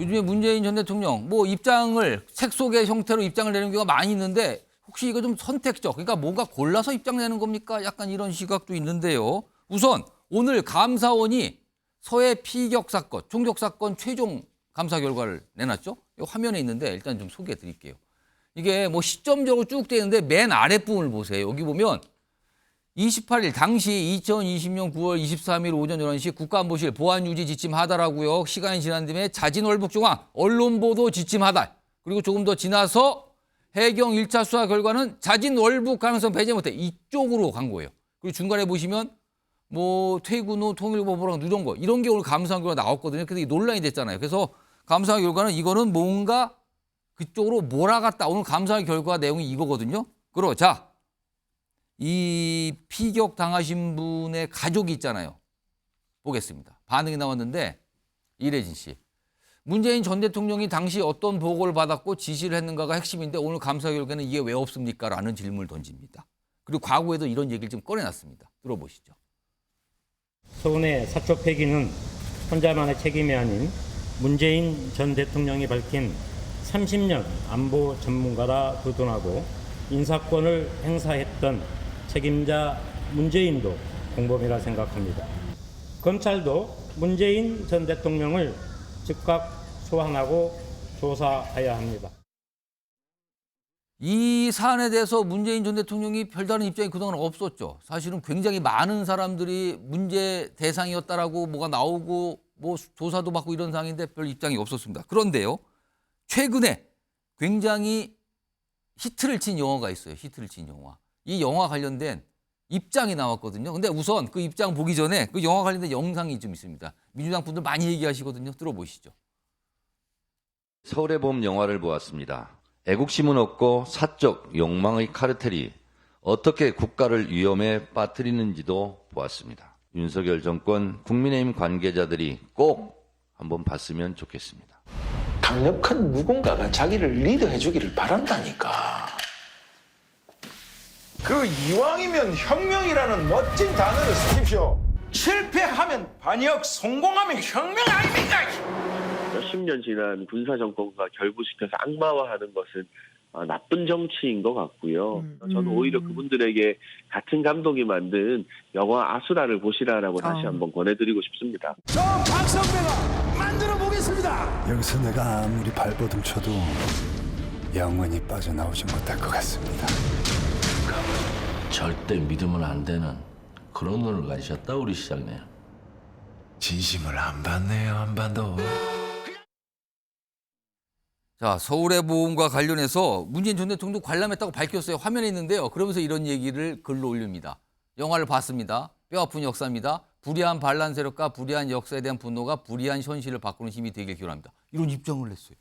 요즘에 문재인 전 대통령 뭐 입장을 책 속의 형태로 입장을 내는 경우가 많이 있는데 혹시 이거 좀 선택적, 그러니까 뭔가 골라서 입장 내는 겁니까? 약간 이런 시각도 있는데요. 우선 오늘 감사원이 서해 피격 사건, 총격 사건 최종 감사 결과를 내놨죠. 이 화면에 있는데 일단 좀 소개해 드릴게요. 이게 뭐 시점적으로 쭉 돼 있는데 맨 아랫부분을 보세요. 여기 보면 28일 당시 2020년 9월 23일 오전 11시 국가안보실 보안유지 지침하달하고요. 시간이 지난 뒤에 자진월북 중앙 언론보도 지침하달. 그리고 조금 더 지나서 해경 1차 수사 결과는 자진월북 가능성 배제 못해. 이쪽으로 간 거예요. 그리고 중간에 보시면 뭐 퇴근 후 통일보고랑 이런 거. 이런 게 오늘 감사한 결과 나왔거든요. 그래서 이게 논란이 됐잖아요. 그래서 감사한 결과는 이거는 뭔가 그쪽으로 몰아갔다. 오늘 감사한 결과 내용이 이거거든요. 그럼 자. 이 피격 당하신 분의 가족이 있잖아요. 보겠습니다. 반응이 나왔는데 이래진 씨. 문재인 전 대통령이 당시 어떤 보고를 받았고 지시를 했는가가 핵심인데 오늘 감사 결과는 이게 왜 없습니까? 라는 질문을 던집니다. 그리고 과거에도 이런 얘기를 좀 꺼내놨습니다. 들어보시죠. 서운의 사초 폐기는 혼자만의 책임이 아닌 문재인 전 대통령이 밝힌 30년 안보 전문가라 두둔하고 인사권을 행사했던 책임자 문재인도 공범이라 생각합니다. 검찰도 문재인 전 대통령을 즉각 소환하고 조사해야 합니다. 이 사안에 대해서 문재인 전 대통령이 별다른 입장이 그동안 없었죠. 사실은 굉장히 많은 사람들이 문제 대상이었다라고 뭐가 나오고 뭐 조사도 받고 이런 상황인데 별 입장이 없었습니다. 그런데요. 최근에 굉장히 히트를 친 영화가 있어요. 히트를 친 영화. 이 영화 관련된 입장이 나왔거든요. 근데 우선 그 입장 보기 전에 그 영화 관련된 영상이 좀 있습니다. 민주당 분들 많이 얘기하시거든요. 들어보시죠. 서울의 봄 영화를 보았습니다. 애국심은 없고 사적 욕망의 카르텔이 어떻게 국가를 위험에 빠뜨리는지도 보았습니다. 윤석열 정권 국민의힘 관계자들이 꼭 한번 봤으면 좋겠습니다. 강력한 누군가가 자기를 리드해 주기를 바란다니까. 그 이왕이면 혁명이라는 멋진 단어를 쓰십시오. 실패하면 반역, 성공하면 혁명 아닙니까? 몇십 년 지난 군사 정권과 결부시켜서 악마화하는 것은 나쁜 정치인 것 같고요. 저는 오히려 그분들에게 같은 감독이 만든 영화 아수라를 보시라라고 다시 한번 권해드리고 싶습니다. 저 박선배가 만들어 보겠습니다. 여기서 내가 아무리 발버둥 쳐도 영원히 빠져나오지 못할 것 같습니다. 절대 믿으면 안 되는 그런 눈을 가지셨다 우리 시장님. 진심을 안 받네요, 안 받어. 자, 서울의 보험과 관련해서 문재인 전 대통령도 관람했다고 밝혔어요. 화면에 있는데요. 그러면서 이런 얘기를 글로 올립니다. 영화를 봤습니다. 뼈아픈 역사입니다. 불의한 반란 세력과 불의한 역사에 대한 분노가 불의한 현실을 바꾸는 힘이 되길 기원합니다. 이런 입장을 냈어요.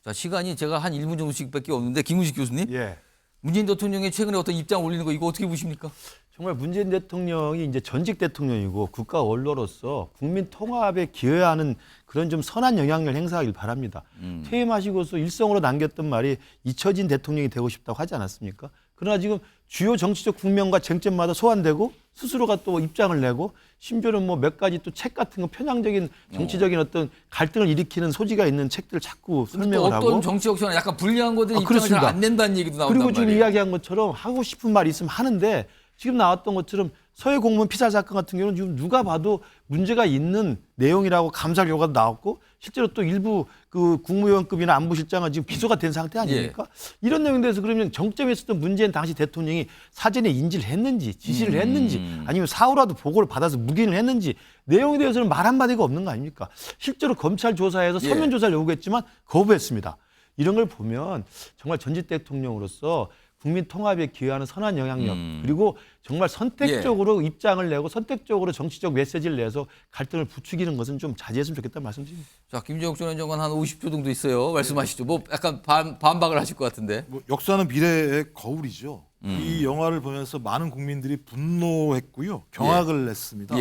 자, 시간이 제가 한 1분 정도씩밖에 없는데 김우식 교수님. 예. 문재인 대통령이 최근에 어떤 입장 올리는 거 이거 어떻게 보십니까? 정말 문재인 대통령이 이제 전직 대통령이고 국가 원로로서 국민 통합에 기여하는 그런 좀 선한 영향력을 행사하길 바랍니다. 퇴임하시고서 일성으로 남겼던 말이 잊혀진 대통령이 되고 싶다고 하지 않았습니까? 그러나 지금 주요 정치적 국면과 쟁점마다 소환되고 스스로가 또 입장을 내고 심지어는 뭐 몇 가지 또 책 같은 거 편향적인 정치적인 어떤 갈등을 일으키는 소지가 있는 책들을 자꾸 설명을 하고 어떤 정치 역사는 약간 불리한 것들은 입장을 잘 안 낸다는 얘기도 나온단 그리고 지금 말이에요. 이야기한 것처럼 하고 싶은 말이 있으면 하는데 지금 나왔던 것처럼 서해 공무원 피살 사건 같은 경우는 지금 누가 봐도 문제가 있는 내용이라고 감사 결과도 나왔고 실제로 또 일부 그 국무위원급이나 안보실장은 지금 기소가 된 상태 아닙니까? 이런 내용에 대해서 그러면 정점에 있었던 문재인 당시 대통령이 사전에 인지를 했는지 지시를 했는지 아니면 사후라도 보고를 받아서 묵인을 했는지 내용에 대해서는 말 한마디가 없는 거 아닙니까? 실제로 검찰 조사에서 서면 조사를 요구했지만 거부했습니다. 이런 걸 보면 정말 전직 대통령으로서 국민 통합에 기여하는 선한 영향력 그리고 정말 선택적으로 입장을 내고 선택적으로 정치적 메시지를 내서 갈등을 부추기는 것은 좀 자제했으면 좋겠다는 말씀드립니다. 자, 김정욱 전 장관 한 50초 정도 있어요. 말씀하시죠. 뭐 약간 반박을 하실 것 같은데. 뭐 역사는 미래의 거울이죠. 이 영화를 보면서 많은 국민들이 분노했고요. 경악을 냈습니다.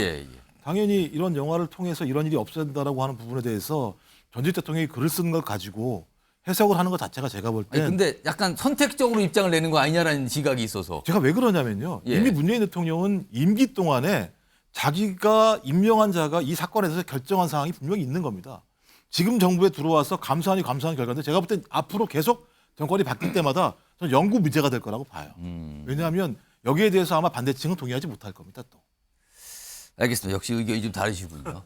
당연히 이런 영화를 통해서 이런 일이 없어야 된다라고 하는 부분에 대해서 전직 대통령이 글을 쓴 걸 가지고 해석을 하는 것 자체가 제가 볼 때. 근데 약간 선택적으로 입장을 내는 거 아니냐라는 지각이 있어서. 제가 왜 그러냐면요. 이미 문재인 대통령은 임기 동안에 자기가 임명한 자가 이 사건에 대해서 결정한 상황이 분명히 있는 겁니다. 지금 정부에 들어와서 감사하니 감사한 결과인데 제가 볼 땐 앞으로 계속 정권이 바뀔 때마다 저는 영구 미제가 될 거라고 봐요. 왜냐하면 여기에 대해서 아마 반대층은 동의하지 못할 겁니다. 또. 알겠습니다. 역시 의견이 좀 다르시군요.